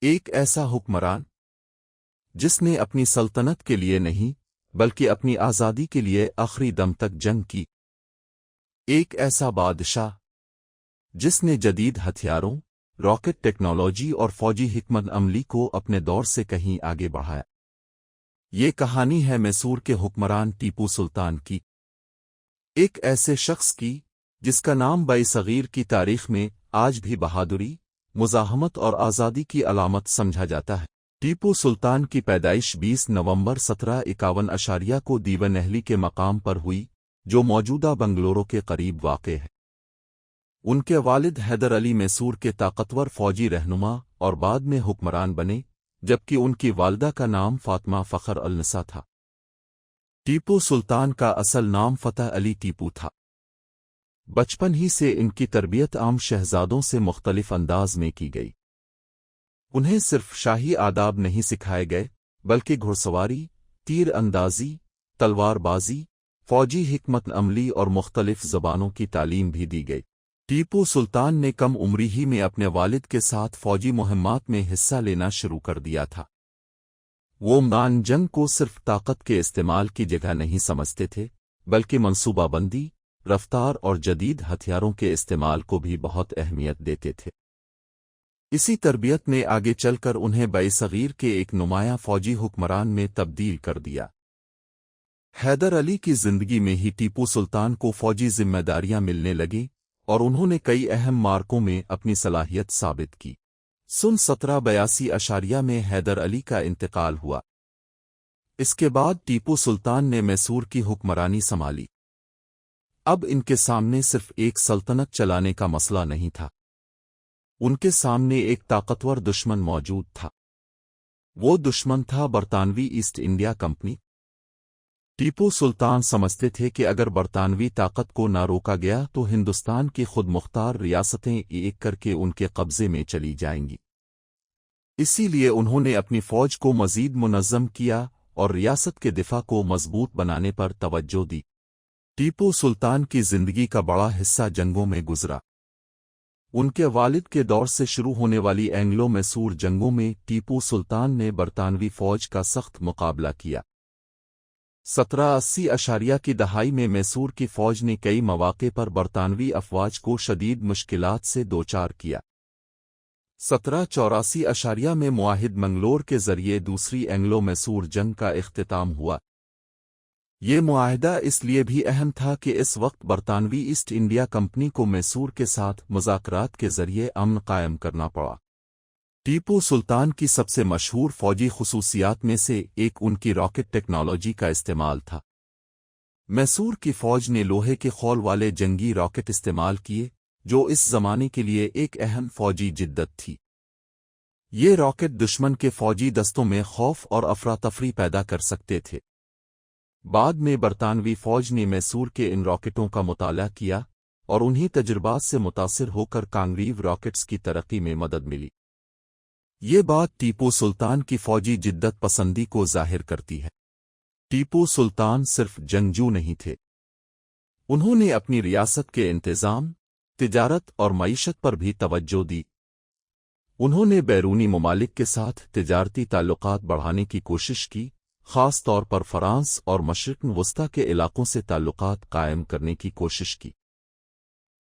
ایک ایسا حکمران جس نے اپنی سلطنت کے لیے نہیں بلکہ اپنی آزادی کے لیے آخری دم تک جنگ کی۔ ایک ایسا بادشاہ جس نے جدید ہتھیاروں، راکٹ ٹیکنالوجی اور فوجی حکمت عملی کو اپنے دور سے کہیں آگے بڑھایا۔ یہ کہانی ہے میسور کے حکمران ٹیپو سلطان کی، ایک ایسے شخص کی جس کا نام صغیر کی تاریخ میں آج بھی بہادری، مزاحمت اور آزادی کی علامت سمجھا جاتا ہے۔ ٹیپو سلطان کی پیدائش 20 نومبر 1751 کو دیونہلی کے مقام پر ہوئی، جو موجودہ بنگلورو کے قریب واقع ہے۔ ان کے والد حیدر علی میسور کے طاقتور فوجی رہنما اور بعد میں حکمران بنے، جبکہ ان کی والدہ کا نام فاطمہ فخر النساء تھا۔ ٹیپو سلطان کا اصل نام فتح علی ٹیپو تھا۔ بچپن ہی سے ان کی تربیت عام شہزادوں سے مختلف انداز میں کی گئی۔ انہیں صرف شاہی آداب نہیں سکھائے گئے بلکہ گھڑ سواری، تیر اندازی، تلوار بازی، فوجی حکمت عملی اور مختلف زبانوں کی تعلیم بھی دی گئی۔ ٹیپو سلطان نے کم عمری ہی میں اپنے والد کے ساتھ فوجی مہمات میں حصہ لینا شروع کر دیا تھا۔ وہ میدان جنگ کو صرف طاقت کے استعمال کی جگہ نہیں سمجھتے تھے بلکہ منصوبہ بندی، رفتار اور جدید ہتھیاروں کے استعمال کو بھی بہت اہمیت دیتے تھے۔ اسی تربیت نے آگے چل کر انہیں صغیر کے ایک نمایاں فوجی حکمران میں تبدیل کر دیا۔ حیدر علی کی زندگی میں ہی ٹیپو سلطان کو فوجی ذمہ داریاں ملنے لگیں اور انہوں نے کئی اہم معرکوں میں اپنی صلاحیت ثابت کی۔ 1782 میں حیدر علی کا انتقال ہوا۔ اس کے بعد ٹیپو سلطان نے میسور کی حکمرانی سنبھالی۔ اب ان کے سامنے صرف ایک سلطنت چلانے کا مسئلہ نہیں تھا، ان کے سامنے ایک طاقتور دشمن موجود تھا۔ وہ دشمن تھا برطانوی East India company. Tipu Sultan سمجھتے تھے کہ اگر برطانوی طاقت کو نہ روکا گیا تو ہندوستان کی خود مختار ریاستیں ایک کر کے ان کے قبضے میں چلی جائیں گی۔ اسی لیے انہوں نے اپنی فوج کو مزید منظم کیا اور ریاست کے دفاع کو مضبوط بنانے پر توجہ دی۔ ٹیپو سلطان کی زندگی کا بڑا حصہ جنگوں میں گزرا۔ ان کے والد کے دور سے شروع ہونے والی اینگلو میسور جنگوں میں ٹیپو سلطان نے برطانوی فوج کا سخت مقابلہ کیا۔ 1780 کی دہائی میں میسور کی فوج نے کئی مواقع پر برطانوی افواج کو شدید مشکلات سے دوچار کیا۔ 1784 میں معاہد منگلور کے ذریعے دوسری اینگلو میسور جنگ کا اختتام ہوا۔ یہ معاہدہ اس لیے بھی اہم تھا کہ اس وقت برطانوی ایسٹ انڈیا کمپنی کو میسور کے ساتھ مذاکرات کے ذریعے امن قائم کرنا پڑا۔ ٹیپو سلطان کی سب سے مشہور فوجی خصوصیات میں سے ایک ان کی راکٹ ٹیکنالوجی کا استعمال تھا۔ میسور کی فوج نے لوہے کے خول والے جنگی راکٹ استعمال کیے، جو اس زمانے کے لیے ایک اہم فوجی جدت تھی۔ یہ راکٹ دشمن کے فوجی دستوں میں خوف اور افراتفری پیدا کر سکتے تھے۔ بعد میں برطانوی فوج نے میسور کے ان راکٹوں کا مطالعہ کیا اور انہی تجربات سے متاثر ہو کر کانگریو راکٹس کی ترقی میں مدد ملی۔ یہ بات ٹیپو سلطان کی فوجی جدت پسندی کو ظاہر کرتی ہے۔ ٹیپو سلطان صرف جنگجو نہیں تھے، انہوں نے اپنی ریاست کے انتظام، تجارت اور معیشت پر بھی توجہ دی۔ انہوں نے بیرونی ممالک کے ساتھ تجارتی تعلقات بڑھانے کی کوشش کی، خاص طور پر فرانس اور مشرق وسطیٰ کے علاقوں سے تعلقات قائم کرنے کی کوشش کی۔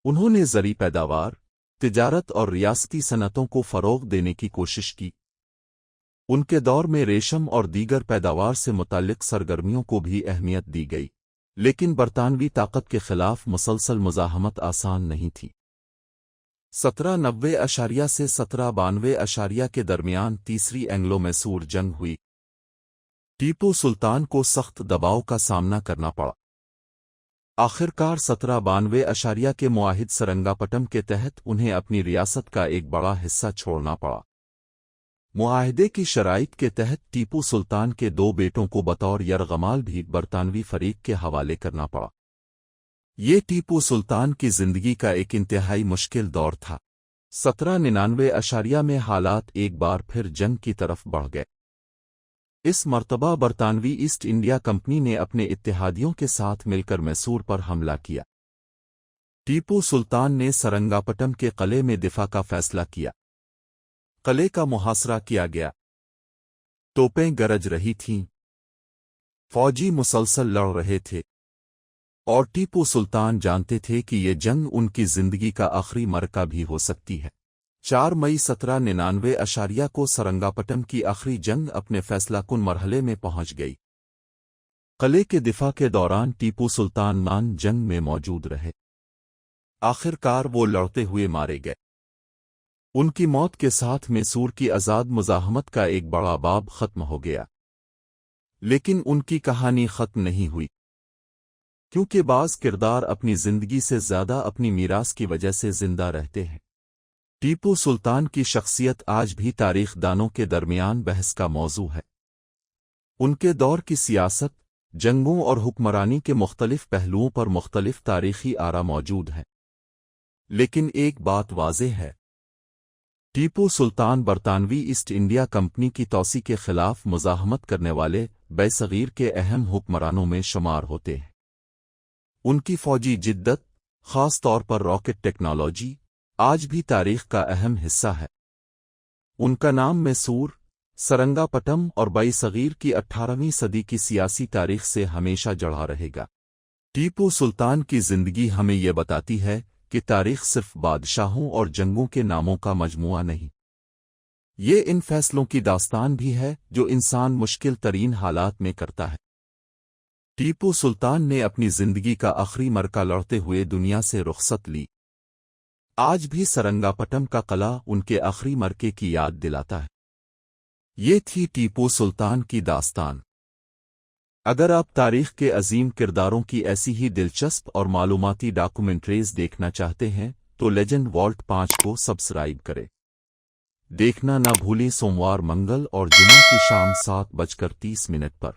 انہوں نے زرعی پیداوار، تجارت اور ریاستی صنعتوں کو فروغ دینے کی کوشش کی۔ ان کے دور میں ریشم اور دیگر پیداوار سے متعلق سرگرمیوں کو بھی اہمیت دی گئی، لیکن برطانوی طاقت کے خلاف مسلسل مزاحمت آسان نہیں تھی۔ 1790 سے 1792 کے درمیان تیسری اینگلو میسور جنگ ہوئی۔ ٹیپو سلطان کو سخت دباؤ کا سامنا کرنا پڑا۔ آخرکار 1792 کے معاہد سرنگاپٹم کے تحت انہیں اپنی ریاست کا ایک بڑا حصہ چھوڑنا پڑا۔ معاہدے کی شرائط کے تحت ٹیپو سلطان کے 2 بیٹوں کو بطور یرغمال بھی برطانوی فریق کے حوالے کرنا پڑا۔ یہ ٹیپو سلطان کی زندگی کا ایک انتہائی مشکل دور تھا۔ 1799 میں حالات ایک بار پھر جنگ کی طرف بڑھ گئے۔ اس مرتبہ برطانوی ایسٹ انڈیا کمپنی نے اپنے اتحادیوں کے ساتھ مل کر میسور پر حملہ کیا۔ ٹیپو سلطان نے سرنگاپٹم کے قلعے میں دفاع کا فیصلہ کیا۔ قلعے کا محاصرہ کیا گیا، توپیں گرج رہی تھیں، فوجی مسلسل لڑ رہے تھے، اور ٹیپو سلطان جانتے تھے کہ یہ جنگ ان کی زندگی کا آخری مرکہ بھی ہو سکتی ہے۔ 4 مئی 1799 کو سرنگاپٹم کی آخری جنگ اپنے فیصلہ کن مرحلے میں پہنچ گئی۔ قلعے کے دفاع کے دوران ٹیپو سلطان نان جنگ میں موجود رہے۔ آخر کار وہ لڑتے ہوئے مارے گئے۔ ان کی موت کے ساتھ میسور کی آزاد مزاحمت کا ایک بڑا باب ختم ہو گیا، لیکن ان کی کہانی ختم نہیں ہوئی، کیونکہ بعض کردار اپنی زندگی سے زیادہ اپنی میراث کی وجہ سے زندہ رہتے ہیں۔ ٹیپو سلطان کی شخصیت آج بھی تاریخ دانوں کے درمیان بحث کا موضوع ہے۔ ان کے دور کی سیاست، جنگوں اور حکمرانی کے مختلف پہلوؤں پر مختلف تاریخی آرا موجود ہیں، لیکن ایک بات واضح ہے: ٹیپو سلطان برطانوی ایسٹ انڈیا کمپنی کی توسیع کے خلاف مزاحمت کرنے والے برصغیر کے اہم حکمرانوں میں شمار ہوتے ہیں۔ ان کی فوجی جدت، خاص طور پر راکٹ ٹیکنالوجی، آج بھی تاریخ کا اہم حصہ ہے۔ ان کا نام میسور، سرنگاپٹم اور برصغیر کی 18ویں صدی کی سیاسی تاریخ سے ہمیشہ جڑا رہے گا۔ ٹیپو سلطان کی زندگی ہمیں یہ بتاتی ہے کہ تاریخ صرف بادشاہوں اور جنگوں کے ناموں کا مجموعہ نہیں، یہ ان فیصلوں کی داستان بھی ہے جو انسان مشکل ترین حالات میں کرتا ہے۔ ٹیپو سلطان نے اپنی زندگی کا آخری مرکہ لڑتے ہوئے دنیا سے رخصت لی۔ آج بھی سرنگاپٹم کا قلعہ ان کے آخری مرکے کی یاد دلاتا ہے۔ یہ تھی ٹیپو سلطان کی داستان۔ اگر آپ تاریخ کے عظیم کرداروں کی ایسی ہی دلچسپ اور معلوماتی ڈاکومنٹریز دیکھنا چاہتے ہیں تو لیجنڈ والٹ 5 کو سبسکرائب کریں۔ دیکھنا نہ بھولیں سوموار، منگل اور جمعہ کی شام 7:30 پر۔